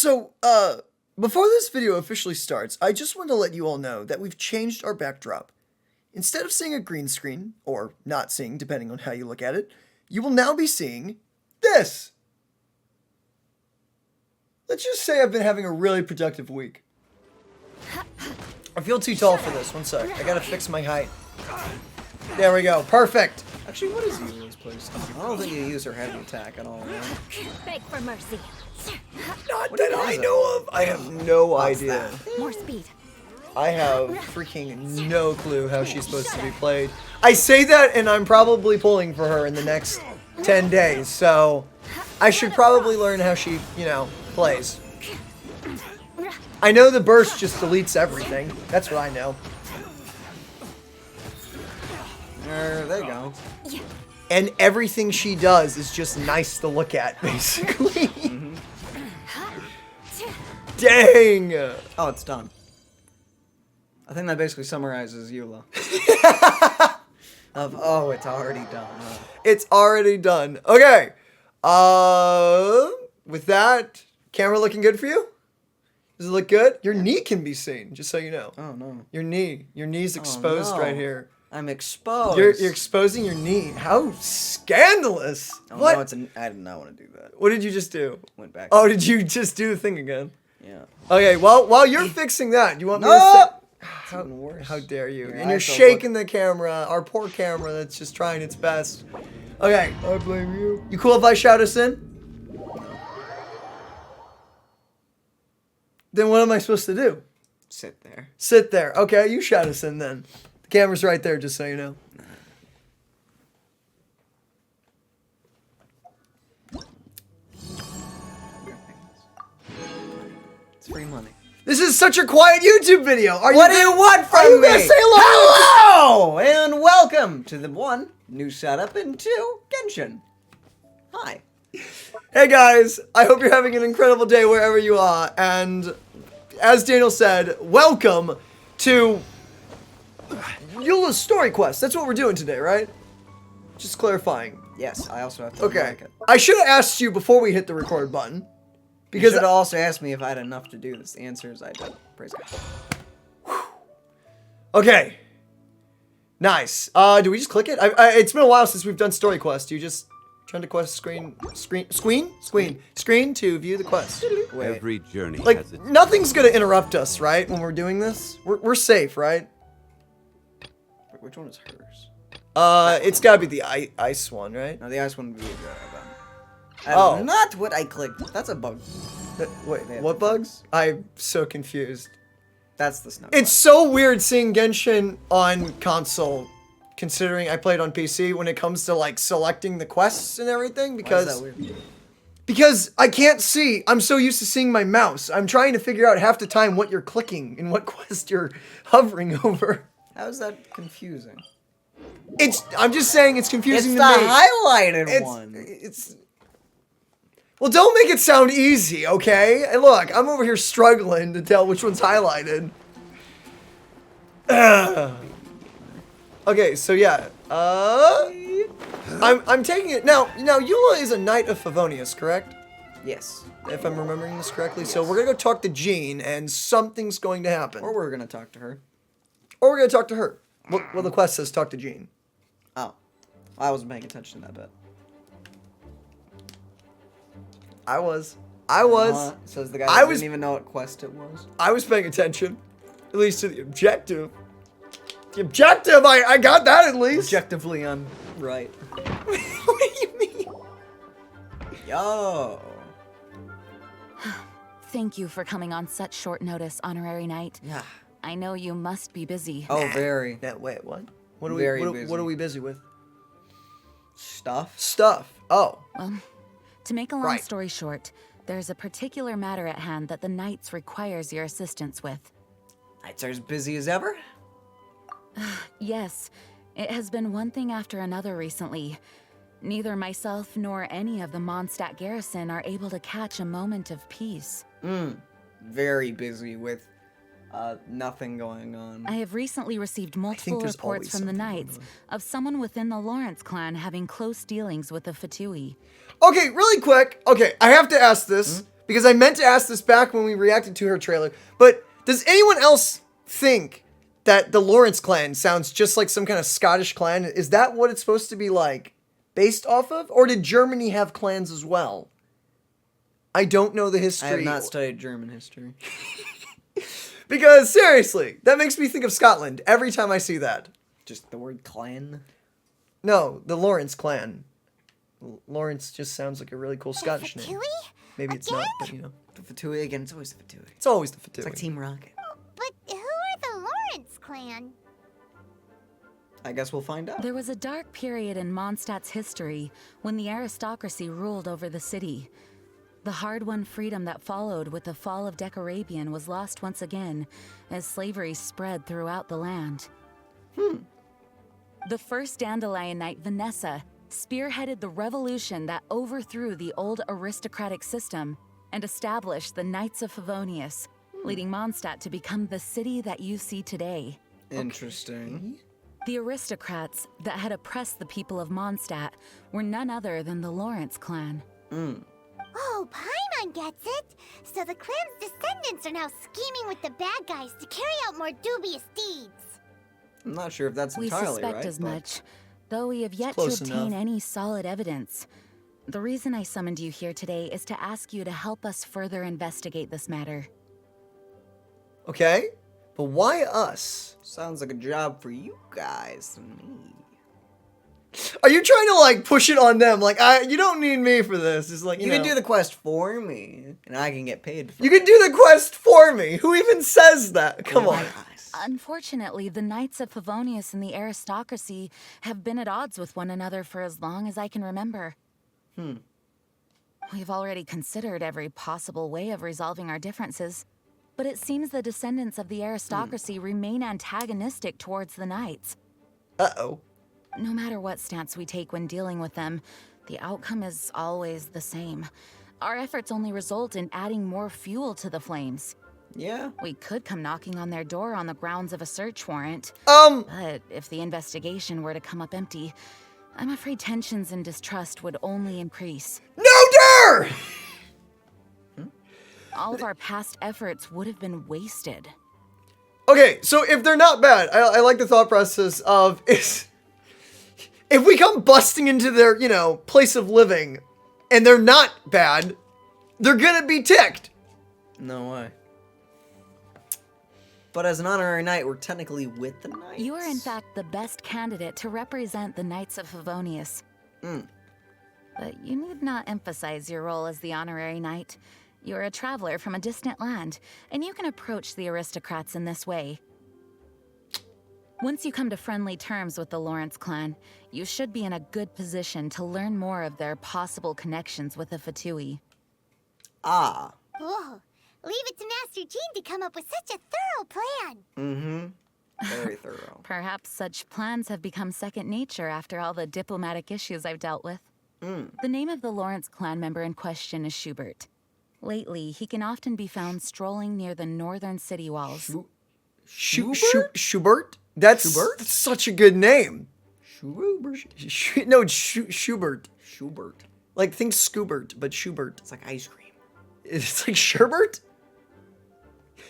So, before this video officially starts, I just want to let you all know that we've changed our backdrop. Instead of seeing a green screen, or not seeing, depending on how you look at it, you will now be seeing this. Let's just say I've been having a really productive week. I feel too tall for this. One sec. I gotta fix my height. There we go. Perfect. Actually, what is Eula's playstyle? I don't think you use her heavy attack at all. Right? Beg for mercy. Not What that is I it? know of. I have no idea. More speed. I have freaking no clue how she's supposed to be played. I say that, and I'm probably pulling for her in the next 10 days, so I should probably learn how she, you know, plays. I know the burst just deletes everything. That's what I know. There you go. And everything she does is just nice to look at, basically. Dang! Oh, it's done. I think that basically summarizes Eula. Oh, it's already done. Huh? It's already done. Okay. With that, camera looking good for you? Does it look good? Your knee can be seen, just so you know. Oh no. Your knee's exposed no. right here. I'm exposed. You're exposing your knee. How scandalous! Oh, What? no, I did not want to do that. What did you just do? Went back. Oh, did you just do the thing again? Yeah. Okay. Well, while you're fixing that, do you want me to No! say? It's even worse. How dare you? Your And you're eyes don't shaking the camera, our poor camera that's just trying its best. Okay. I blame you. You cool if I shout us in? Then what am I supposed to do? Sit there. Sit there. Okay, you shout us in then. The camera's right there, just so you know. It's free money. This is such a quiet YouTube video. What do you want from Are you me? gonna say hello? Hello and welcome to the one new setup and two Genshin. Hi. Hey guys, I hope you're having an incredible day wherever you are, and as Daniel said, welcome to Eula's story quest. That's what we're doing today, right? Just clarifying. Yes, I also have to Okay. like it. I should have asked you before we hit the record button. You Because should have also asked me if I had enough to do this. The answer is I don't. Praise God. Okay. Nice. Do we just click it? It's been a while since we've done story quest. You just turn the quest screen to view the quest. Wait. Every journey Like, has its nothing's gonna interrupt us, right? When we're doing this, we're safe, right? Which one is hers? It's gotta be the ice one, right? No, the ice one would be That's Oh. not what I clicked. That's a bug. Wait, They have what different bugs? I'm so confused. That's the snow. It's so weird seeing Genshin on console, considering I played on PC when it comes to like selecting the quests and everything, Why is because that weird? because I can't see. I'm so used to seeing my mouse. I'm trying to figure out half the time what you're clicking and what quest you're hovering over. How is that confusing? I'm just saying it's It's confusing the to me. highlighted one. Well, don't make it sound easy, okay? And look, I'm over here struggling to tell which one's highlighted. Okay, so yeah. I'm taking it now. Eula is a knight of Favonius, correct? Yes. If I'm remembering this correctly. So we're gonna go talk to Jean, and something's going to happen. Or we're gonna talk to her. Or we're gonna talk to her. Well, the quest says talk to Jean. Oh. I wasn't paying attention to that bit. I was. Says the guy I that was- didn't even know what quest it was. I was paying attention. At least to the objective. The objective, I got that at least. Objectively, I'm right. What do you mean? Yo. Thank you for coming on such short notice, Honorary Knight. Yeah. I know you must be busy. Oh, very. Yeah, wait, what? What are Very we busy. what are we busy with? Stuff. Stuff. Oh. Well, to make a long Right. story short, there's a particular matter at hand that the Knights requires your assistance with. Nights are as busy as ever. Yes, it has been one thing after another recently. Neither myself nor any of the Mondstadt garrison are able to catch a moment of peace. Very busy with nothing going on. I have recently received multiple there's reports always from the something going Knights of someone within the Lawrence clan having close dealings with the Fatui. Okay, really quick. Okay, I have to ask this because I meant to ask this back when we reacted to her trailer, but does anyone else think that the Lawrence clan sounds just like some kind of Scottish clan? Is that what it's supposed to be like, based off of? Or did Germany have clans as well? I don't know the history. I have not studied German history. Because, seriously, that makes me think of Scotland every time I see that. Just the word clan? No, the Lawrence clan. Lawrence just sounds like a really cool Scottish name. Fatui? Maybe it's not, but you know. The Fatui again, it's always the Fatui. It's always the Fatui. It's like Team Rocket. But who are the Lawrence clan? I guess we'll find out. There was a dark period in Mondstadt's history when the aristocracy ruled over the city. The hard-won freedom that followed with the fall of Decorabian was lost once again as slavery spread throughout the land. The first Dandelion Knight, Vanessa, spearheaded the revolution that overthrew the old aristocratic system and established the Knights of Favonius, leading Mondstadt to become the city that you see today. Interesting. The aristocrats that had oppressed the people of Mondstadt were none other than the Lawrence clan. Oh, Paimon gets it. So the clan's descendants are now scheming with the bad guys to carry out more dubious deeds. I'm not sure if that's We entirely suspect right, as but much, though we have yet to close obtain enough. any solid evidence. The reason I summoned you here today is to ask you to help us further investigate this matter. Okay? But why us? sounds like a job for you guys and me. Are you trying to, like, push it on them? Like, you don't need me for this. It's like, You can do the quest for me, and I can get paid for You can do the quest for me. Who even says that? Come on. Unfortunately, the Knights of Favonius and the aristocracy have been at odds with one another for as long as I can remember. We've already considered every possible way of resolving our differences, but it seems the descendants of the aristocracy remain antagonistic towards the Knights. Uh-oh. No matter what stance we take when dealing with them, the outcome is always the same. Our efforts only result in adding more fuel to the flames. Yeah. We could come knocking on their door on the grounds of a search warrant. But if the investigation were to come up empty, I'm afraid tensions and distrust would only increase. No dare! All of our past efforts would have been wasted. Okay, so if they're not bad, I like the thought process of, if we come busting into their, place of living, and they're not bad, they're gonna be ticked. No way. But as an honorary knight, we're technically with the knights. You are in fact the best candidate to represent the Knights of Favonius. But you need not emphasize your role as the honorary knight. You're a traveler from a distant land, and you can approach the aristocrats in this way. Once you come to friendly terms with the Lawrence clan, you should be in a good position to learn more of their possible connections with the Fatui. Ah. Whoa. Leave it to Master Jean to come up with such a thorough plan. Very thorough. Perhaps such plans have become second nature after all the diplomatic issues I've dealt with. The name of the Lawrence clan member in question is Schubert. Lately, he can often be found strolling near the northern city walls. Schubert? That's such a good name. Schubert? No, it's Schubert. Schubert. Like, think Schubert, but Schubert. It's like ice cream. It's like Sherbert?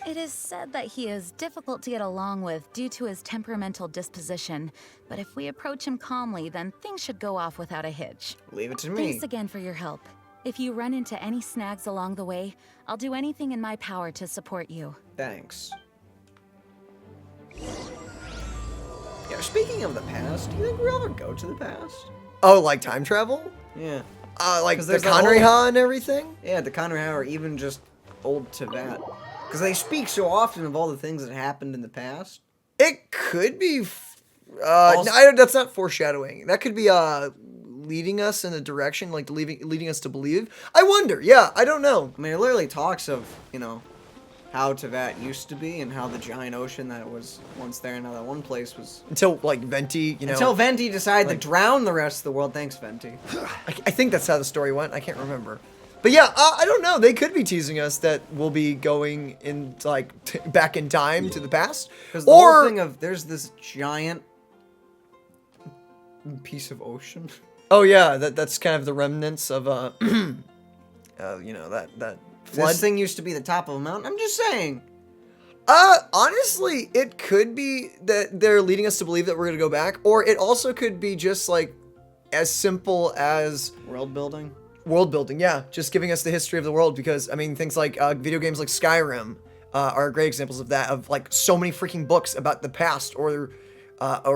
It is said that he is difficult to get along with due to his temperamental disposition, but if we approach him calmly, then things should go off without a hitch. Leave it to me. Thanks again for your help. If you run into any snags along the way, I'll do anything in my power to support you. Thanks. Yeah, speaking of the past, do you think we'll ever go to the past? Oh, like time travel? Yeah. Like 'Cause the there's that Conriha and everything? Yeah, the Conriha or even just old Teyvat. Because they speak so often of all the things that happened in the past. It could be. Also- That's not foreshadowing. That could be leading us in a direction, like leading us to believe. I wonder. Yeah, I don't know. I mean, it literally talks of, how Teyvat used to be and how the giant ocean that was once there and how that one place was... Until like Venti, Until Venti decided to drown the rest of the world. Thanks, Venti. I think that's how the story went. I can't remember. But yeah, I don't know. They could be teasing us that we'll be going in back in time to the past, Because the whole thing of there's this giant piece of ocean. Oh yeah, that's kind of the remnants of that flood. This thing used to be the top of a mountain. I'm just saying. Honestly, it could be that they're leading us to believe that we're gonna go back, or it also could be just like as simple as World building. world building. Yeah, just giving us the history of the world, because I mean things like video games like Skyrim are great examples of that. Of like so many freaking books about the past or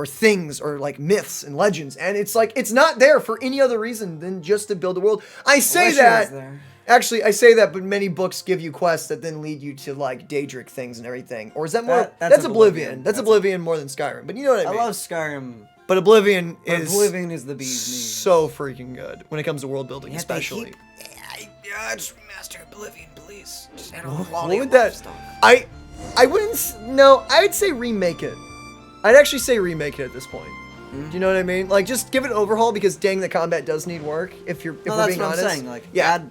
things or like myths and legends, and it's like it's not there for any other reason than just to build a world. I say wish it was that. there. Actually, I say that, but many books give you quests that then lead you to like Daedric things and everything. Or is that more? That's Oblivion. That's Oblivion more than Skyrim. But you know what I mean. I love Skyrim. But Oblivion But is Oblivion is the bee's knees. so freaking good when it comes to world building, Yet they especially. just remaster Oblivion, please. Just add What would that? I wouldn't. No, I'd say remake it. I'd actually say remake it at this point. Do you know what I mean? Like just give it an overhaul, because dang, the combat does need work. If we're that's being what honest. I'm saying. Like, yeah. add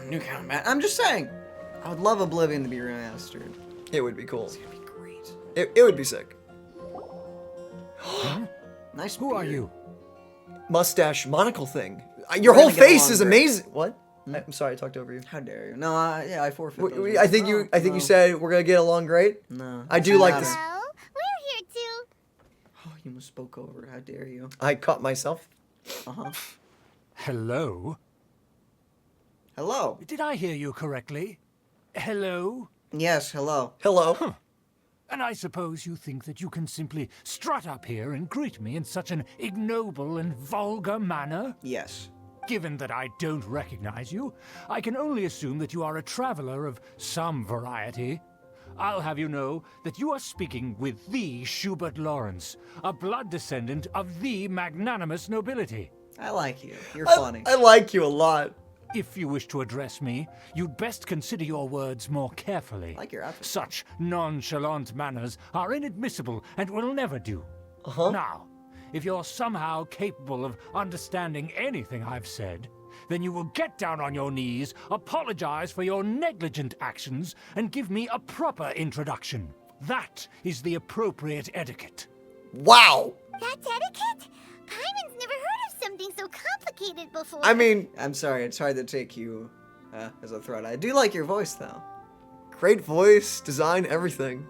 new combat. I'm just saying. I would love Oblivion to be remastered. It would be cool. It's gonna be great. It would be sick. Nice. Who are beard. you? Mustache monocle thing. Your We're whole gonna get face along is great. amazing. What? I'm sorry, I talked over you. How dare you? No, yeah, I forfeit. those I words. think Oh, you no. said we're gonna get along great. No. I do like this. Well, we're here too. Oh, you must spoke over. How dare you? I caught myself. Uh-huh. Hello? Hello. Did I hear you correctly? Hello? Yes, hello. Hello. And I suppose you think that you can simply strut up here and greet me in such an ignoble and vulgar manner? Yes. Given that I don't recognize you, I can only assume that you are a traveler of some variety. I'll have you know that you are speaking with the Schubert Lawrence, a blood descendant of the magnanimous nobility. I like you. You're funny. I like you a lot. If you wish to address me, you'd best consider your words more carefully. I like your outfit. Such nonchalant manners are inadmissible and will never do. Uh-huh. Now, if you're somehow capable of understanding anything I've said, then you will get down on your knees, apologize for your negligent actions, and give me a proper introduction. That is the appropriate etiquette. Wow. That's etiquette? Paimon's never heard of something so complicated before. I mean, I'm sorry, it's hard to take you as a threat. I do like your voice, though. great voice, design, everything.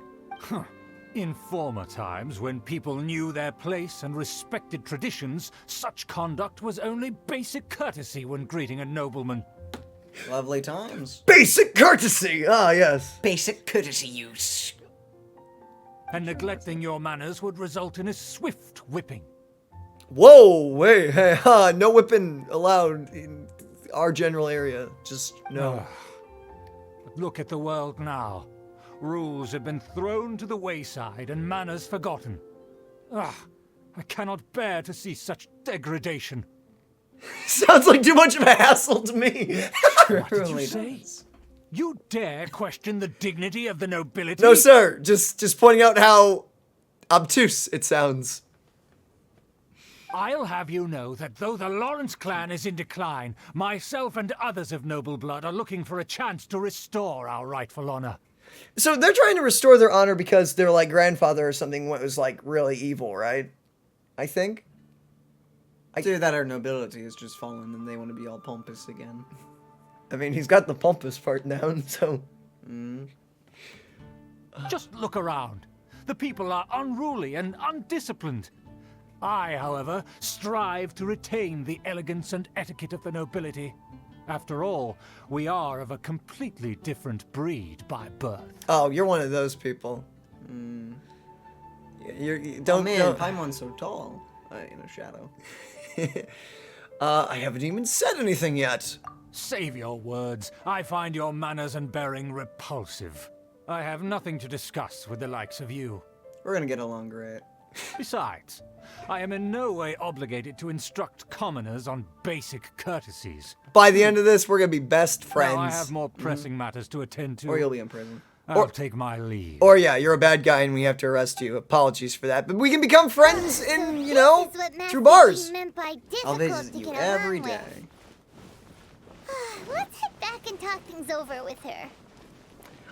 In former times, when people knew their place and respected traditions, such conduct was only basic courtesy when greeting a nobleman. Lovely times. Basic courtesy. Ah, yes. Basic courtesy use. And neglecting your manners would result in a swift whipping. Whoa, wait, hey, no whipping allowed in our general area. Just no. But look at the world now. Rules have been thrown to the wayside and manners forgotten. I cannot bear to see such degradation. Sounds like too much of a hassle to me. What did you Really say? does. You dare question the dignity of the nobility? No, sir. Just pointing out how obtuse it sounds. I'll have you know that though the Lawrence clan is in decline, myself and others of noble blood are looking for a chance to restore our rightful honor. So they're trying to restore their honor because their like grandfather or something was like really evil, right? I think. It's either that our nobility has just fallen and they want to be all pompous again. I mean, he's got the pompous part down, so. Just look around. The people are unruly and undisciplined. I, however, strive to retain the elegance and etiquette of the nobility. After all, we are of a completely different breed by birth. Oh, you're one of those people. You don't. Oh man, don't- Paimon's so tall. In a shadow. I haven't even said anything yet. Save your words. I find your manners and bearing repulsive. I have nothing to discuss with the likes of you. We're gonna get along great. Besides, I am in no way obligated to instruct commoners on basic courtesies. By the end of this, we're gonna be best friends. Now I have more pressing matters to attend to. Or you'll be in prison. I'll take my leave. Or yeah, you're a bad guy and we have to arrest you. Apologies for that, but we can become friends in, you know, This is what Master through bars. Yi meant by I'll difficult visit to you get every along day. with. Let's head back and talk things over with her.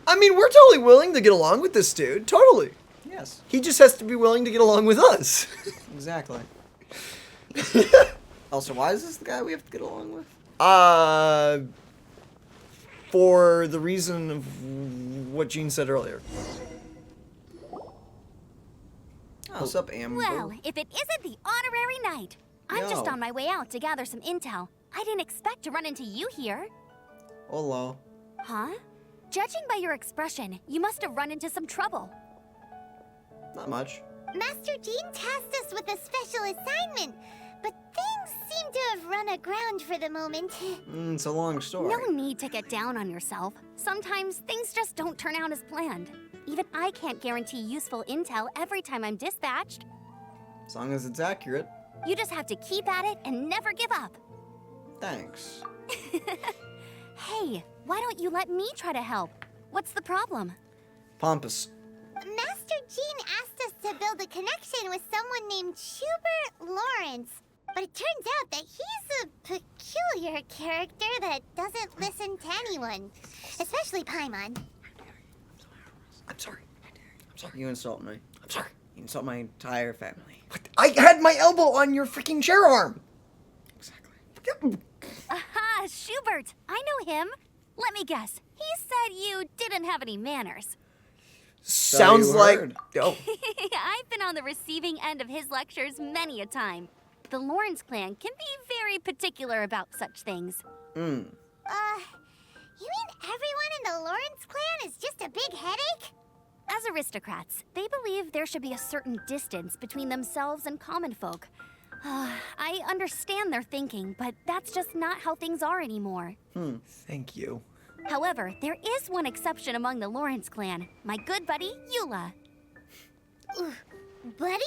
I mean, we're totally willing to get along with this dude. Totally. Yes, He just has to be willing to get along with us. exactly. Also, why is this the guy we have to get along with? for the reason of what Jean said earlier. What's up, Amber? Well, if it isn't the honorary knight. I'm just Yo. on my way out to gather some intel. I didn't expect to run into you here. Hello. Huh? Judging by your expression, you must have run into some trouble. Not much. Master Jean tasked us with a special assignment, but things seem to have run aground for the moment. It's a long story. No need to get down on yourself. Sometimes things just don't turn out as planned. Even I can't guarantee useful intel every time I'm dispatched. As long as it's accurate. You just have to keep at it and never give up. Thanks. Hey, why don't you let me try to help? What's the problem? Pompous. Master Jean asked us to build a connection with someone named Schubert Lawrence. But it turns out that he's a peculiar character that doesn't listen to anyone. Especially Paimon. I'm sorry. You insult me. I'm sorry. You insult my entire family. What? I had my elbow on your freaking chair arm. Exactly. Aha, Schubert! I know him. Let me guess. He said you didn't have any manners. Sounds you like. heard. Oh. I've been on the receiving end of his lectures many a time. The Lawrence clan can be very particular about such things. You mean everyone in the Lawrence clan is just a big headache? As aristocrats, they believe there should be a certain distance between themselves and common folk. I understand their thinking, but that's just not how things are anymore. Thank you. However, there is one exception among the Lawrence clan, my good buddy, Eula. Buddy?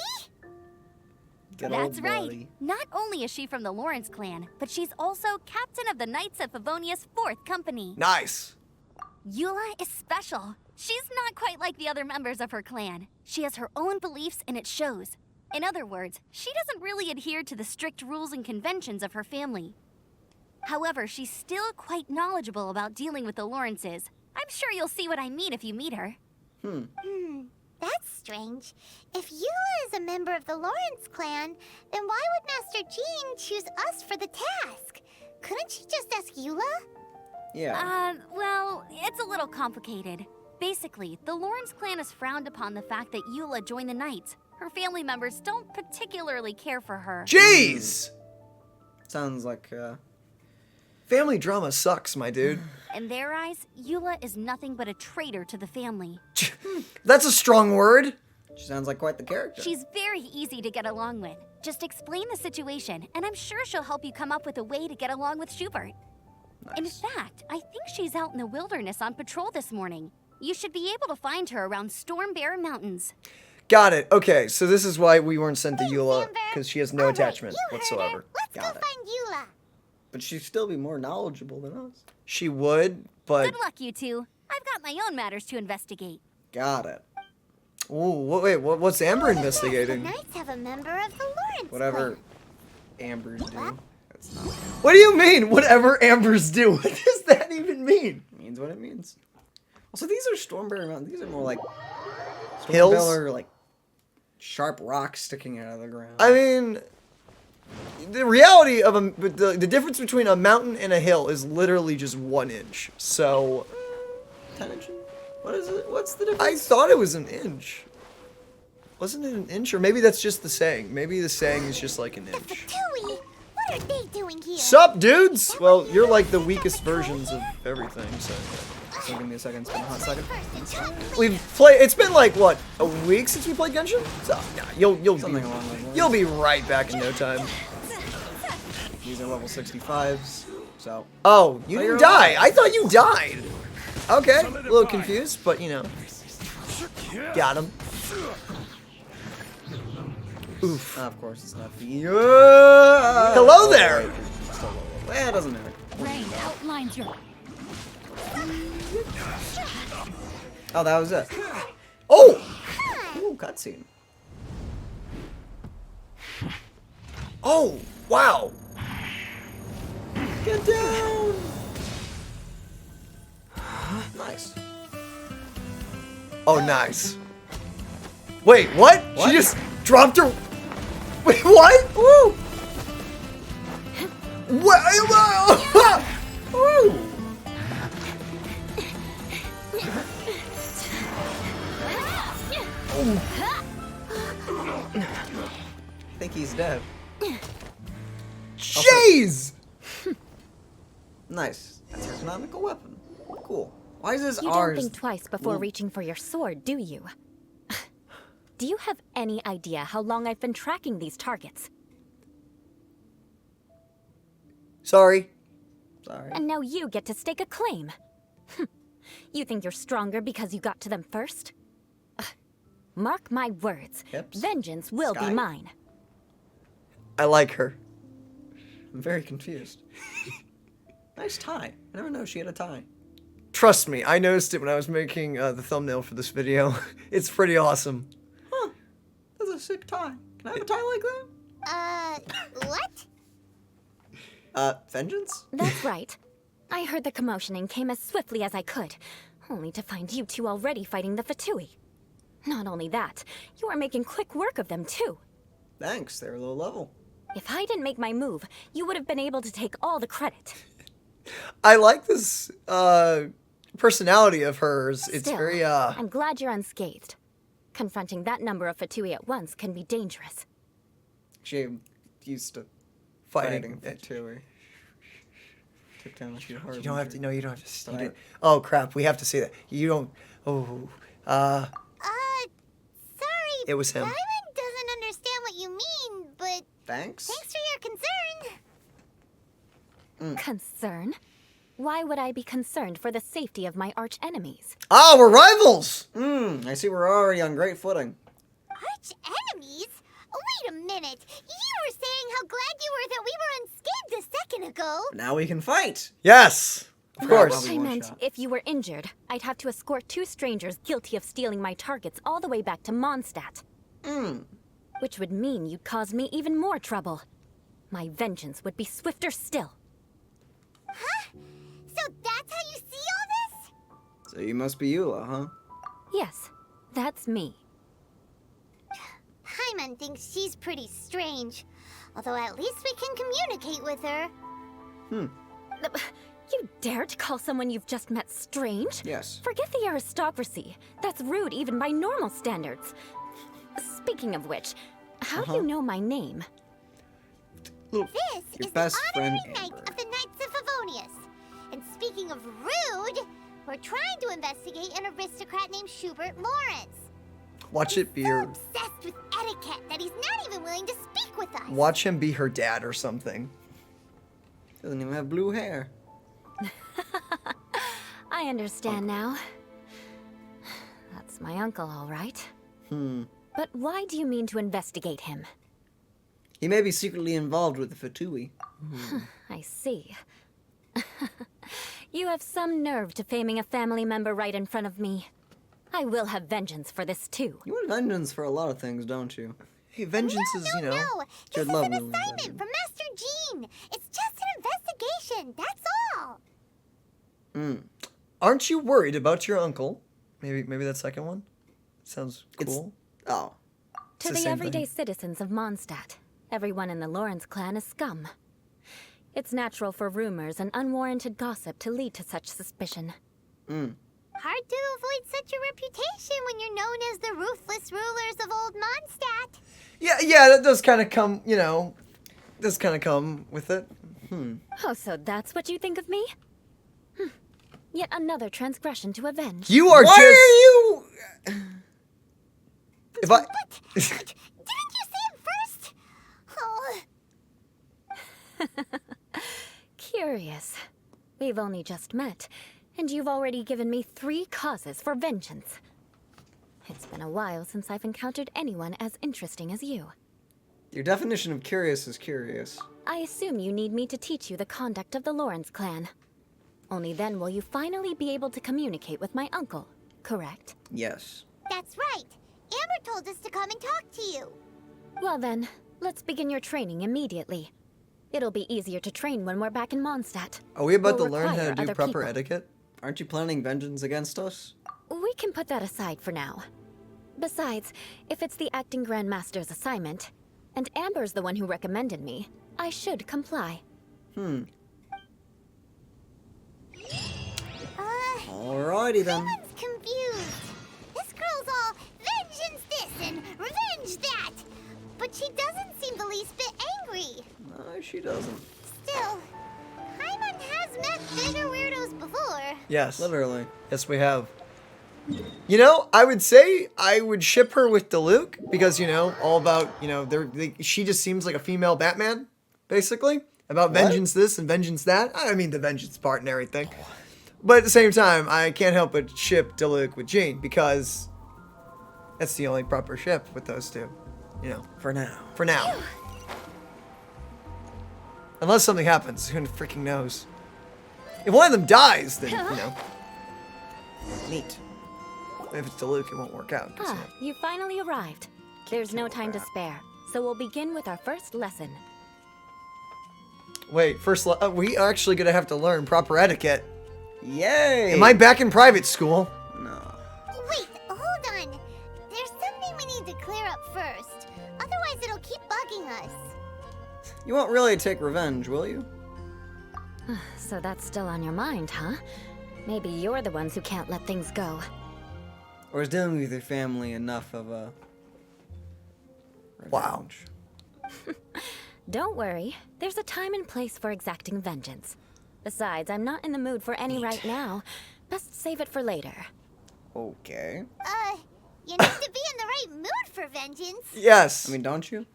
Good That's old right. buddy. Not only is she from the Lawrence clan, but she's also captain of the Knights of Favonia's 4th company. Nice. Eula is special. She's not quite like the other members of her clan. She has her own beliefs and it shows. In other words, she doesn't really adhere to the strict rules and conventions of her family. However, she's still quite knowledgeable about dealing with the Lawrences. I'm sure you'll see what I mean if you meet her. That's strange. If Eula is a member of the Lawrence clan, then why would Master Jean choose us for the task? Couldn't she just ask Eula? Yeah. Well, it's a little complicated. Basically, the Lawrence clan has frowned upon the fact that Eula joined the Knights. Her family members don't particularly care for her. Jeez. Sounds like, Family drama sucks, my dude. In their eyes, Eula is nothing but a traitor to the family. That's a strong word. she sounds like quite the character. She's very easy to get along with. Just explain the situation, and I'm sure she'll help you come up with a way to get along with Schubert. Nice. In fact, I think she's out in the wilderness on patrol this morning. You should be able to find her around Storm Bear Mountains. Got it. Okay, so this is why we weren't sent to Eula, Amber. because she has no All right, attachment you heard her. whatsoever. Let's Got go it. find Eula. But she'd still be more knowledgeable than us. She would, but Good luck, you two. I've got my own matters to investigate. Got it. ooh, wait, what's Amber The investigating? Knights have a member of the Lawrence Whatever clan. Ambers do. That's not What do you mean? Whatever Ambers do? What does that even mean? means what it means. Also, these are Stormberry Mountains. These are more like Hills? Stormbear, like sharp rocks sticking out of the ground. I mean, the reality of the difference between a mountain and a hill is literally just 1 inch. So 10 inches? What is it? What's the I difference? thought it was an inch. Wasn't it an inch? Or maybe that's just the saying. Maybe the saying is just like an inch. Fatui, what are they doing here? Sup, dudes? Well, you're like the weakest versions of everything, so. So give me a second. It's been a hot second. We've played. It's been like what, a week since we played Genshin? So yeah, you'll Something be along those lines. you'll be right back in no time. These are level 65s. So Oh, you Oh, you're didn't die. alive. I thought you died. Okay, a little confused, but you know, got him. Oof. of course it's not the. Hello there. Eh, it doesn't matter. Rain outlines your... Oh, that was it. Oh, Ooh, cutscene. oh, wow. Get down. Nice. Oh, nice. Wait, what? What? She just dropped her. Wait, what? Woo! What? Woo! I think he's dead. Jeez! Nice. That's a canonical weapon. Cool. Why is this You ours? don't think twice before reaching for your sword, do you? Do you have any idea how long I've been tracking these targets? Sorry. Sorry. And now you get to stake a claim. You think you're stronger because you got to them first? Mark my words. Hips? Vengeance will Sky? be mine. I like her. I'm very confused. Nice tie. I never know she had a tie. Trust me, I noticed it when I was making the thumbnail for this video. It's pretty awesome. Huh. That's a sick tie. Can I have a tie like that? What? Vengeance? That's right. I heard the commotion and came as swiftly as I could, only to find you two already fighting the Fatui. Not only that, you are making quick work of them too. Thanks, they're low level. If I didn't make my move, you would have been able to take all the credit. I like this personality of hers. It's Still, very I'm glad you're unscathed. Confronting that number of Fatui at once can be dangerous. She used to fighting. too. Took down a few hard. You don't have to. No, you don't have to. You Sorry. don't- Oh crap! We have to say that. You don't. Oh. Sorry. It was him. Paimon doesn't understand what you mean, but Thanks. thanks for your concern. Concern? Why would I be concerned for the safety of my arch enemies? Ah, we're rivals. I see we're already on great footing. Arch enemies? Wait a minute. You were saying how glad you were that we were unscathed a second ago. Now we can fight. Yes, of course. Probably I one meant shot. if you were injured, I'd have to escort two strangers guilty of stealing my targets all the way back to Mondstadt. Which would mean you'd cause me even more trouble. My vengeance would be swifter still. Huh? So that's how you see all this? So you must be Eula, huh? Yes, that's me. Paimon thinks she's pretty strange. Although at least we can communicate with her. You dare to call someone you've just met strange? Yes. Forget the aristocracy. That's rude even by normal standards. Speaking of which, how do you know my name? Little, This your is best the friend honorary knight Amber. of the Knights of Favonius. And speaking of rude, we're trying to investigate an aristocrat named Schubert Lawrence. Watch it be her. Obsessed with etiquette that he's not even willing to speak with us. Watch him be her dad or something. Doesn't even have blue hair. I understand now. That's my uncle, all right. But why do you mean to investigate him? He may be secretly involved with the Fatui. I see. You have some nerve to faming a family member right in front of me. I will have vengeance for this too. You want vengeance for a lot of things, don't you? Hey, vengeance is, you know. No, this Should is love an Lily assignment Vengeance. from Master Jean. It's just an investigation, that's all. Aren't you worried about your uncle? Maybe that second one. Sounds cool. Oh. To the the same everyday thing. citizens of Mondstadt, everyone in the Lawrence clan is scum. It's natural for rumors and unwarranted gossip to lead to such suspicion. Hard to avoid such a reputation when you're known as the ruthless rulers of Old Mondstadt. Yeah, that does kind of come, you know, does kind of come with it. Oh, so that's what you think of me? Yet another transgression to avenge. You are Why just. are you? If I. Didn't you say it first? Oh, Curious. We've only just met, and you've already given me 3 causes for vengeance. It's been a while since I've encountered anyone as interesting as you. Your definition of curious is curious. I assume you need me to teach you the conduct of the Lawrence clan. Only then will you finally be able to communicate with my uncle, correct? Yes. that's right. Amber told us to come and talk to you. Well then, let's begin your training immediately. It'll be easier to train when we're back in Mondstadt. Are we about We'll to learn how to require do other proper people. etiquette? Aren't you planning vengeance against us? We can put that aside for now. Besides, if it's the acting Grandmaster's assignment, and Amber's the one who recommended me, I should comply. Alrighty then. It's she doesn't. Still, Paimon has met bigger weirdos before. Yes. Literally. Yes, we have. You know, I would say I would ship her with TheWayCafe because, you know, all about, you know, she just seems like a female Batman, basically. About vengeance this and vengeance that. I mean, the vengeance part and everything. But at the same time, I can't help but ship TheWayCafe with Jean because that's the only proper ship with those two. You know, For now. for now. Unless something happens, who freaking knows? If one of them dies, then, you know. Neat. If it's TheWayCafe, it won't work out. So. You finally arrived. There's no time to spare, so we'll begin with our first lesson. Wait, we are actually gonna have to learn proper etiquette. Yay! Am I back in private school? No. Wait, hold on. There's something we need to clear up first. Otherwise, it'll keep bugging us. You won't really take revenge, will you? So that's still on your mind, huh? Maybe you're the ones who can't let things go. Or is dealing with your family enough of a Wow. revenge? Don't worry, there's a time and place for exacting vengeance. Besides, I'm not in the mood for any right now. Best save it for later. Okay. You need to be in the right mood for vengeance. Yes. I mean, don't you?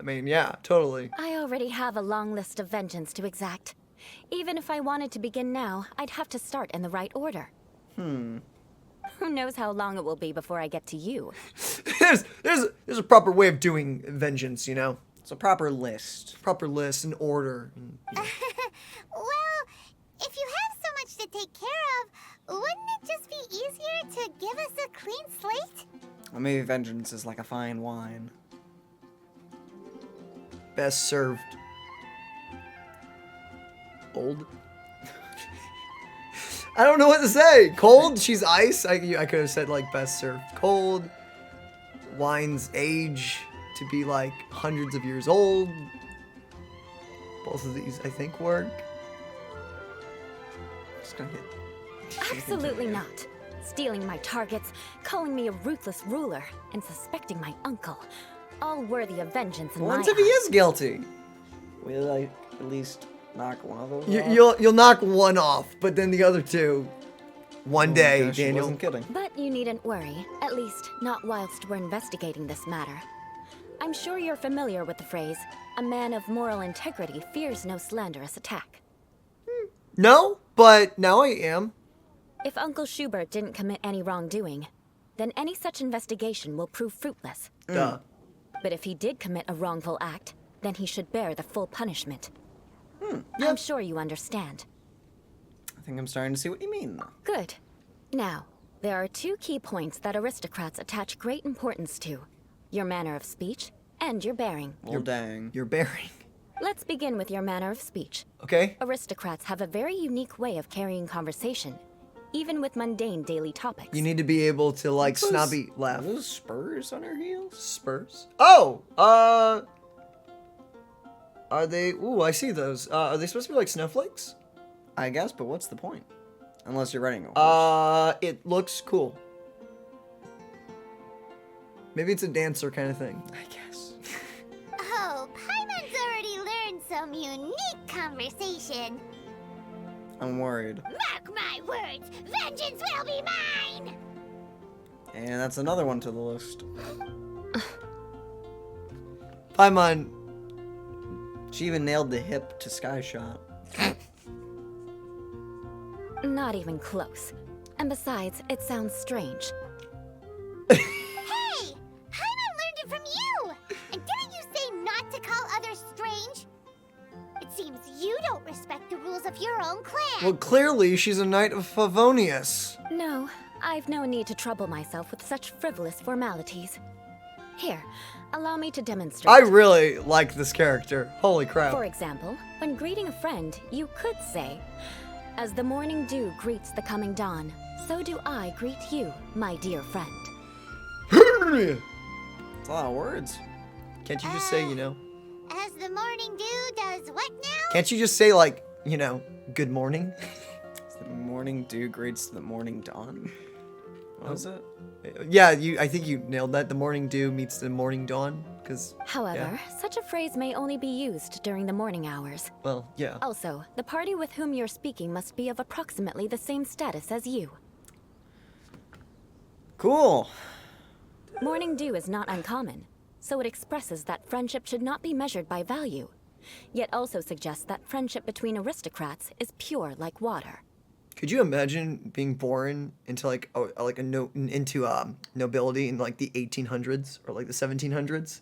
Yeah, totally. I already have a long list of vengeance to exact. Even if I wanted to begin now, I'd have to start in the right order. Who knows how long it will be before I get to you? there's a proper way of doing vengeance, you know. It's a proper list. Proper list and order. And, you know. Well, if you have so much to take care of, wouldn't it just be easier to give us a clean slate? Well, maybe vengeance is like a fine wine. Best served. Old. I don't know what to say. Cold. She's ice. I could have said like best served cold. Wine's age to be like hundreds of years old. Both of these I think work. Just gonna get. Absolutely not. Stealing my targets, calling me a ruthless ruler, and suspecting my uncle. All worthy of vengeance in my What if he eyes. is guilty? Will I at least knock one of those off? You'll knock one off, but then the other two, one day, Gosh, she Daniel. wasn't kidding. But you needn't worry, at least not whilst we're investigating this matter. I'm sure you're familiar with the phrase, a man of moral integrity fears no slanderous attack. No, but now I am. If Uncle Schubert didn't commit any wrongdoing, then any such investigation will prove fruitless. Duh. But if he did commit a wrongful act, then he should bear the full punishment. Yeah. I'm sure you understand. I think I'm starting to see what you mean. Good. Now, there are two key points that aristocrats attach great importance to. Your manner of speech and your bearing. Well, dang. You're bearing. Let's begin with your manner of speech. Okay. Aristocrats have a very unique way of carrying conversation, even with mundane daily topics. You need to be able to like Those- snobby Are laugh. those spurs on her heels? Spurs. Oh, are they? Ooh, I see those. Are they supposed to be like snowflakes? I guess, but what's the point? Unless you're riding a horse. It looks cool. Maybe it's a dancer kind of thing. I guess. Oh, Paimon's already learned some unique conversation. I'm worried. Mark my words, vengeance will be mine! And that's another one to the list. Paimon, She even nailed the hip to Sky Shot. Not even close. And besides, it sounds strange. Hey! Paimon learned it from you! And didn't you say not to call others strange? It seems you don't respect the rules of your own clan. well, clearly she's a knight of Favonius. No, I've no need to trouble myself with such frivolous formalities. Here, allow me to demonstrate. I really like this character. Holy crap. For example, when greeting a friend, you could say, "As the morning dew greets the coming dawn, so do I greet you, my dear friend." It's a lot of words. Can't you just say, you know? As the morning dew does what now? Can't you just say like, you know, good morning? It's the morning dew greets the morning dawn. What was it? Yeah, I think you nailed that. The morning dew meets the morning dawn. because... However, such a phrase may only be used during the morning hours. Well, yeah. Also, the party with whom you're speaking must be of approximately the same status as you. Cool. Morning dew is not uncommon, so it expresses that friendship should not be measured by value, yet also suggests that friendship between aristocrats is pure like water. Could you imagine being born into like nobility in like the 1800s or like the 1700s?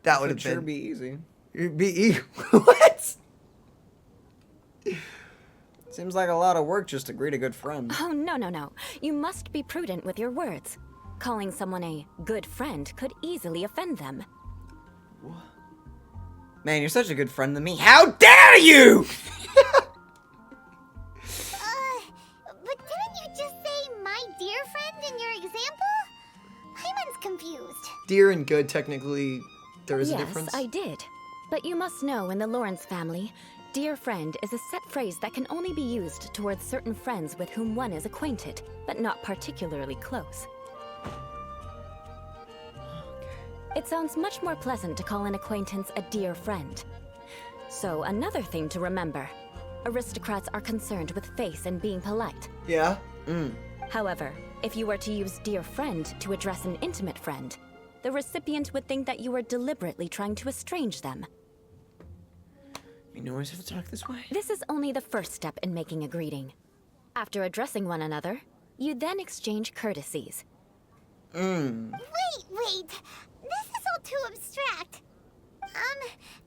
That would have sure been be easy. It'd be what? Seems like a lot of work just to greet a good friend. Oh, no. You must be prudent with your words. Calling someone a good friend could easily offend them. Man, you're such a good friend to me. How dare you! But didn't you just say my dear friend in your example? Hyman's confused. Dear and good, technically, there is a difference. Yes, I did. But you must know in the Lawrence family, dear friend is a set phrase that can only be used towards certain friends with whom one is acquainted, but not particularly close. It sounds much more pleasant to call an acquaintance a dear friend. So, another thing to remember. Aristocrats are concerned with face and being polite. Yeah? However, if you were to use dear friend to address an intimate friend, the recipient would think that you were deliberately trying to estrange them. You always have to talk this way? This is only the first step in making a greeting. After addressing one another, you then exchange courtesies. Wait. This is all too abstract.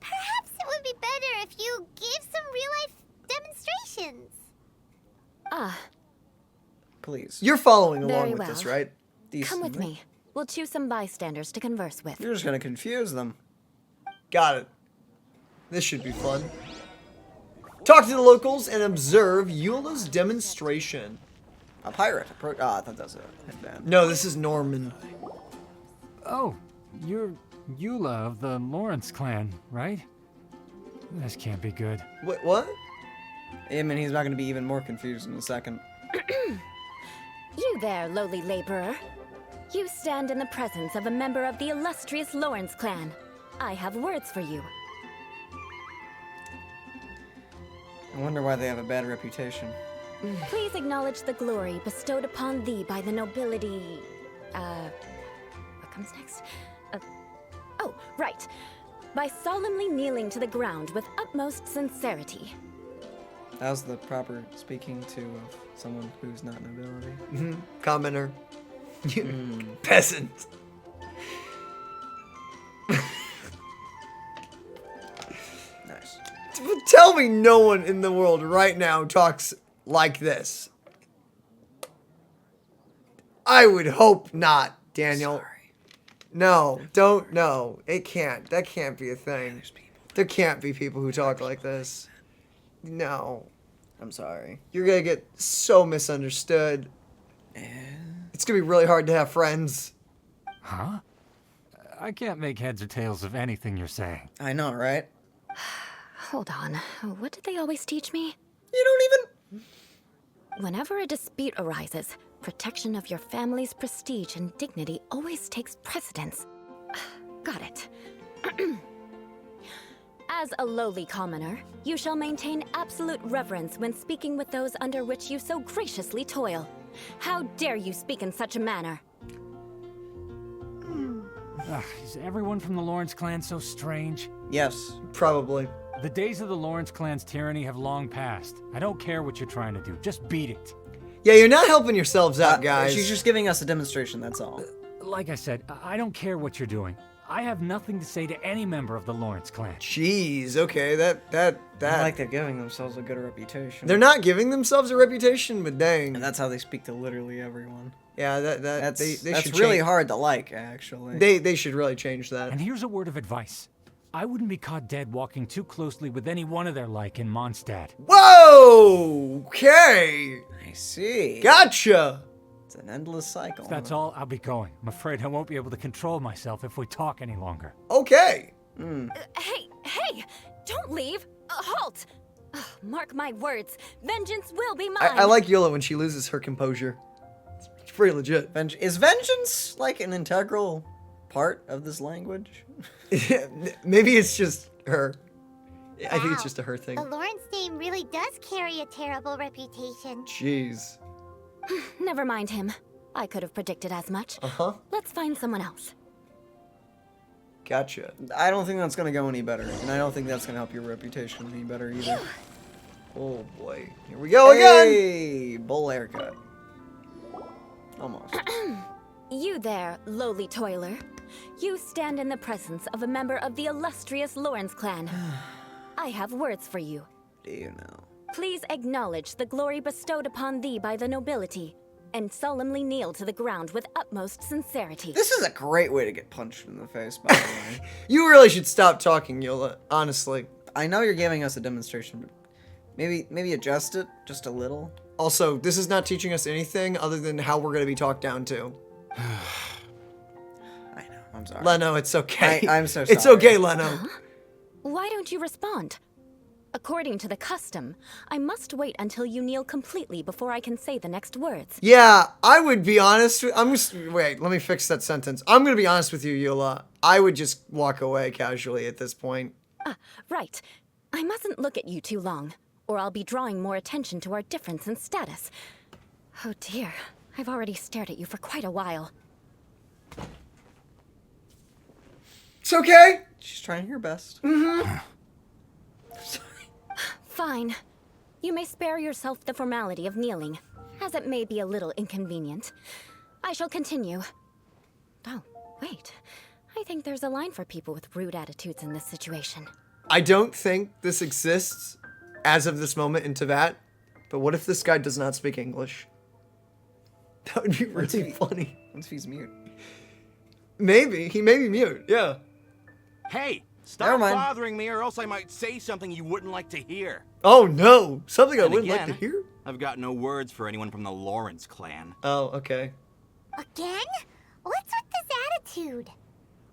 Perhaps it would be better if you gave some real-life demonstrations. Please. You're following Very along with well. this, right? Come with me. We'll choose some bystanders to converse with. You're just gonna confuse them. Got it. This should be fun. Talk to the locals and observe Eula's demonstration. A pirate. I thought that was a headband. No, this is Norman. Oh, you're Eula of the Lawrence clan, right? This can't be good. Wait, what? I mean, he's not gonna be even more confused in a second. You there, lowly laborer. You stand in the presence of a member of the illustrious Lawrence clan. I have words for you. I wonder why they have a bad reputation. Please acknowledge the glory bestowed upon thee by the nobility... what comes next? Oh, right. By solemnly kneeling to the ground with utmost sincerity. How's the proper speaking to of someone who's not nobility? Commenter. Peasant. Nice. Tell me no one in the world right now talks like this. I would hope not, Daniel. Sorry. No, don't, no. It can't. That can't be a thing. There can't be people who talk like this. No. I'm sorry. You're gonna get so misunderstood. It's gonna be really hard to have friends. Huh? I can't make heads or tails of anything you're saying. I know, right? Hold on. What did they always teach me? You don't even... Whenever a dispute arises, protection of your family's prestige and dignity always takes precedence. Got it. As a lowly commoner, you shall maintain absolute reverence when speaking with those under which you so graciously toil. How dare you speak in such a manner? Is everyone from the Lawrence clan so strange? Yes. Probably. The days of the Lawrence clan's tyranny have long passed. I don't care what you're trying to do. Just beat it. Yeah, you're not helping yourselves out, guys. She's just giving us a demonstration, that's all. Like I said, I don't care what you're doing. I have nothing to say to any member of the Lawrence clan. Jeez, okay, that. I like they're giving themselves a good reputation. They're not giving themselves a reputation, but dang. And that's how they speak to literally everyone. Yeah, That's they that's should really change. hard to like, actually. They should really change that. And here's a word of advice. I wouldn't be caught dead walking too closely with any one of their like in Mondstadt. Whoa! Okay. I see. Gotcha. It's an endless cycle. If that's all, I'll be going. I'm afraid I won't be able to control myself if we talk any longer. Okay. Hey! Don't leave! Halt! Mark my words, vengeance will be mine! I like Eula when she loses her composure. It's pretty legit. Is vengeance like an integral part of this language? Maybe it's just her. I think it's just a her thing. A Lawrence name really does carry a terrible reputation. Jeez. Never mind him. I could have predicted as much. Uh-huh. Let's find someone else. Gotcha. I don't think that's gonna go any better, and I don't think that's gonna help your reputation any better either. Oh boy. Here we go again! Hey, bull haircut. Almost. You there, lowly toiler. You stand in the presence of a member of the illustrious Lawrence clan. I have words for you. Do you know? Please acknowledge the glory bestowed upon thee by the nobility, and solemnly kneel to the ground with utmost sincerity. This is a great way to get punched in the face, by the way. You really should stop talking, Eula, honestly. I know you're giving us a demonstration, but maybe adjust it just a little. Also, this is not teaching us anything other than how we're going to be talked down to. I know, I'm sorry. Leno, it's okay. I'm so It's sorry. okay, Leno. Why don't you respond? According to the custom, I must wait until you kneel completely before I can say the next words. Yeah, I would be honest. Wait, let me fix that sentence. I'm going to be honest with you, Eula. I would just walk away casually at this point. Right. I mustn't look at you too long, or I'll be drawing more attention to our difference in status. Oh dear, I've already stared at you for quite a while. It's okay. She's trying her best. Fine. You may spare yourself the formality of kneeling, as it may be a little inconvenient. I shall continue. Oh, wait. I think there's a line for people with rude attitudes in this situation. I don't think this exists as of this moment in Teyvat, but what if this guy does not speak English? That would be really funny. Once he's mute. Maybe. He may be mute, yeah. Hey, Never stop mind. bothering me or else I might say something you wouldn't like to hear. Oh no, something I And wouldn't like again, to hear? I've got no words for anyone from the Lawrence clan. Oh, okay. Again? What's with this attitude?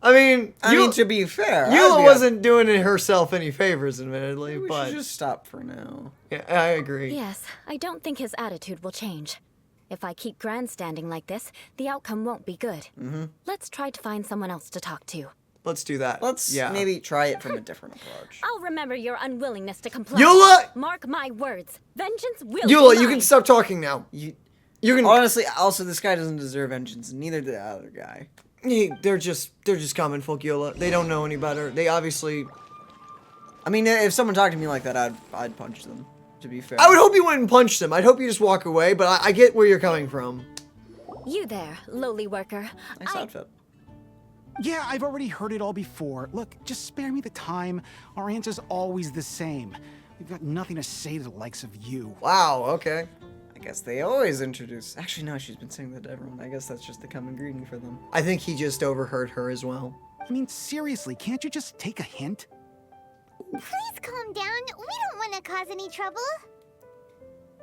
I mean, to be fair, Eula wasn't doing herself any favors, admittedly, We but should just stop for now. yeah, I agree. Yes, I don't think his attitude will change. If I keep grandstanding like this, the outcome won't be good. Let's try to find someone else to talk to. Let's do that. Let's maybe try it from a different approach. I'll remember your unwillingness to comply. Eula! Mark my words. Vengeance will Eula, be you can mine. stop talking now. You can. Honestly, also, this guy doesn't deserve vengeance, and neither did the other guy. They're just common folk, Eula. They don't know any better. They obviously. I mean, if someone talked to me like that, I'd punch them, to be fair. I would hope you wouldn't punch them. I'd hope you just walk away, but I get where you're coming from. You there, lowly worker. Nice outfit. Yeah, I've already heard it all before. Look, just spare me the time. Our answer's always the same. We've got nothing to say to the likes of you. Wow, okay. I guess they always introduce... Actually, no, she's been saying that to everyone. I guess that's just the common greeting for them. I think he just overheard her as well. I mean, seriously, can't you just take a hint? Please calm down. We don't want to cause any trouble.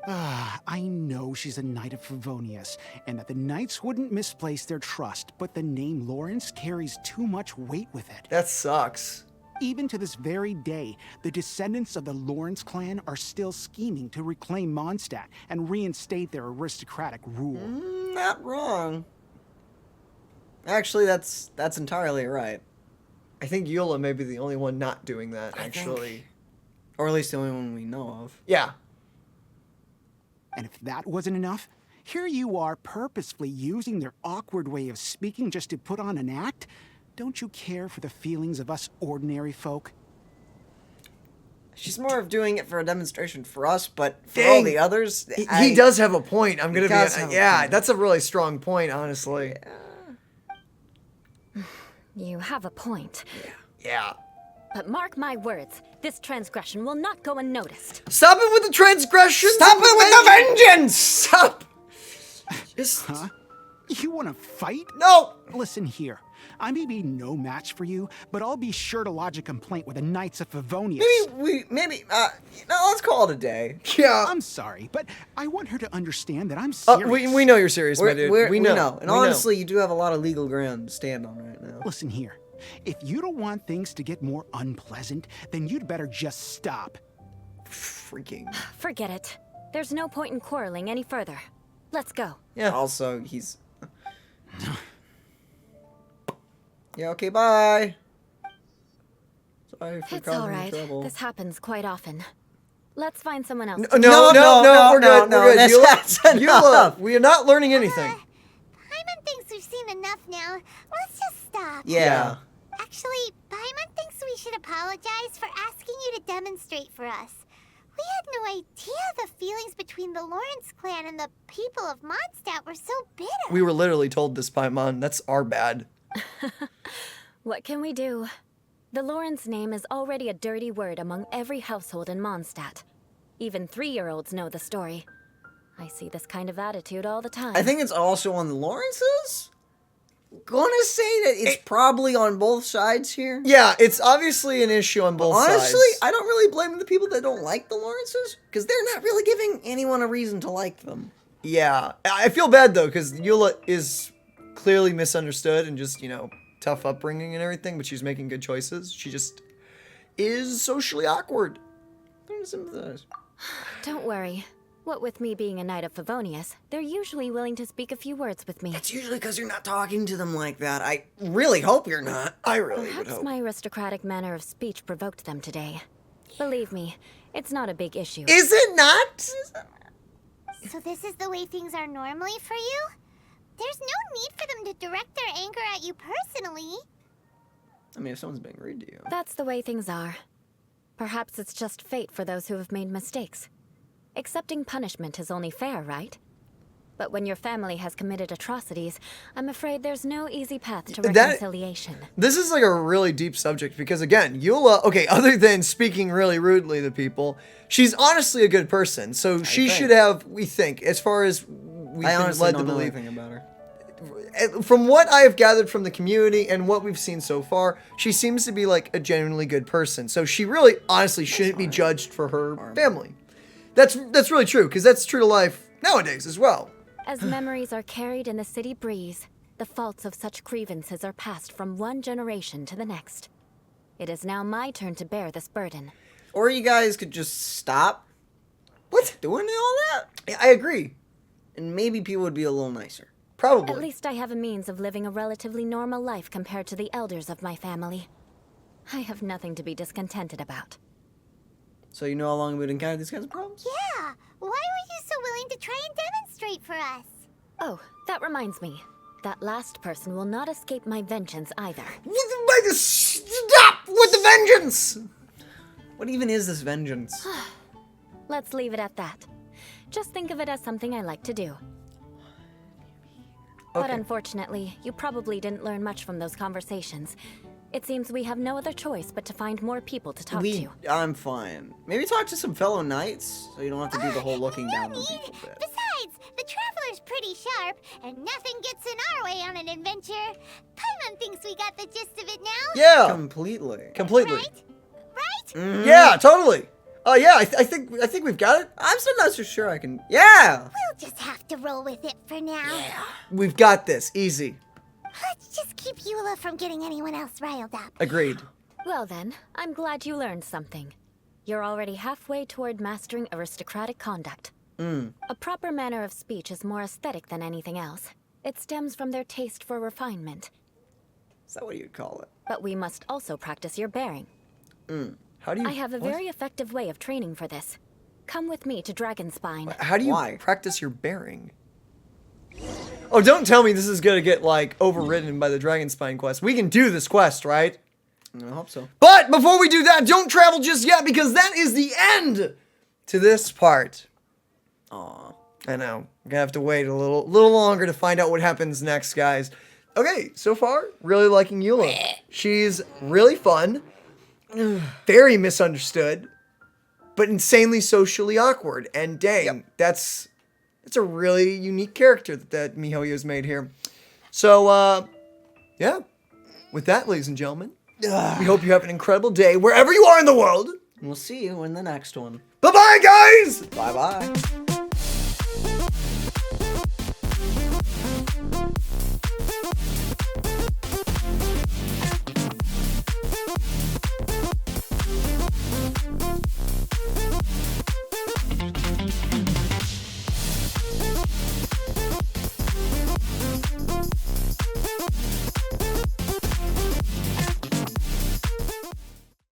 I know she's a knight of Favonius, and that the knights wouldn't misplace their trust, but the name Lawrence carries too much weight with it. That sucks. Even to this very day, the descendants of the Lawrence clan are still scheming to reclaim Mondstadt and reinstate their aristocratic rule. Not wrong. Actually, that's entirely right. I think Eula may be the only one not doing that, actually. Or at least the only one we know of. Yeah. And if that wasn't enough, here you are purposefully using their awkward way of speaking just to put on an act? Don't you care for the feelings of us ordinary folk? She's more of doing it for a demonstration for us, but for all Dang. the others... He does have a point. I'm gonna does have be. a Yeah, point. that's a really strong point, honestly. You have a point. Yeah. But mark my words, this transgression will not go unnoticed. Stop it with the transgression! Stop it with the vengeance! Stop! Just. Huh? You want to fight? No! Listen here. I may be no match for you, but I'll be sure to lodge a complaint with the Knights of Favonius. Let's call it a day. Yeah. I'm sorry, but I want her to understand that I'm serious. We know you're serious, my dude. We know. And honestly, you do have a lot of legal ground to stand on right now. Listen here. If you don't want things to get more unpleasant, then you'd better just stop. Freaking. Forget it. There's no point in quarreling any further. Let's go. Yeah. Also, he's... Yeah, okay, bye. Sorry for It's causing you alright. trouble. This happens quite often. Let's find someone else. No, we're good. no, We're good. that's Eula, enough. we are not learning anything. Paimon thinks we've seen enough now. Let's just stop. Yeah. Actually, Paimon thinks we should apologize for asking you to demonstrate for us. We had no idea the feelings between the Lawrence clan and the people of Mondstadt were so bitter. We were literally told this, Paimon. That's our bad. What can we do? The Lawrence name is already a dirty word among every household in Mondstadt. Even 3-year-olds know the story. I see this kind of attitude all the time. I think it's also on the Lawrences. Gonna say that it's probably on both sides here. Yeah, it's obviously an issue on both sides. Honestly, I don't really blame the people that don't like the Lawrences, because they're not really giving anyone a reason to like them. Yeah, I feel bad though, because Eula is clearly misunderstood and just, you know, tough upbringing and everything, but she's making good choices. She just is socially awkward. Don't sympathize. Don't worry. What with me being a knight of Favonius, they're usually willing to speak a few words with me. It's usually because you're not talking to them like that. I really hope you're not. I really would Perhaps hope. my aristocratic manner of speech provoked them today. Believe me, it's not a big issue. Is it not? So this is the way things are normally for you? There's no need for them to direct their anger at you personally. I mean, if someone's being rude to you. That's the way things are. Perhaps it's just fate for those who have made mistakes. Accepting punishment is only fair, right? But when your family has committed atrocities, I'm afraid there's no easy path to reconciliation. This is like a really deep subject because, again, Eula, okay, other than speaking really rudely to people, she's honestly a good person. So she should have, we think, as far as we've been led to believe. Anything about her. From what I have gathered from the community and what we've seen so far, she seems to be like a genuinely good person. So she really, honestly, shouldn't be judged for her family. That's really true, because that's true to life nowadays as well. As memories are carried in the city breeze, the faults of such grievances are passed from one generation to the next. It is now my turn to bear this burden. Or you guys could just stop. What? Doing all that? I agree. And maybe people would be a little nicer. Probably. At least I have a means of living a relatively normal life compared to the elders of my family. I have nothing to be discontented about. So you know how long we'd encounter these kinds of problems? Yeah, why were you so willing to try and demonstrate for us? Oh, that reminds me. That last person will not escape my vengeance either. Stop with the vengeance! What even is this vengeance? Let's leave it at that. Just think of it as something I like to do. But unfortunately, you probably didn't learn much from those conversations. It seems we have no other choice but to find more people to talk to. I'm fine. Maybe talk to some fellow knights, so you don't have to do the whole looking down on people bit. Besides, the Traveler's pretty sharp, and nothing gets in our way on an adventure. Paimon thinks we got the gist of it now. Yeah. Completely. Right? Yeah, totally. Yeah, I think we've got it. I'm still not so sure I can. Yeah. We'll just have to roll with it for now. We've got this. Easy. Let's just keep Eula from getting anyone else riled up. Agreed. Well then, I'm glad you learned something. You're already halfway toward mastering aristocratic conduct. A proper manner of speech is more aesthetic than anything else. It stems from their taste for refinement. Is that what you'd call it? But we must also practice your bearing. How do you? I have a very effective way of training for this. Come with me to Dragonspine. How do you Why? practice your bearing? Oh, don't tell me this is gonna get like overridden by the Dragonspine quest. We can do this quest, right? I hope so. But before we do that, don't travel just yet because that is the end to this part. Aw. I know. I'm gonna have to wait a little longer to find out what happens next, guys. Okay, so far, really liking Eula. She's really fun, very misunderstood, but insanely socially awkward. And dang, that's a really unique character that miHoYo's made here. So, yeah. With that, ladies and gentlemen, we hope you have an incredible day wherever you are in the world. We'll see you in the next one. Bye-bye, guys! Bye-bye.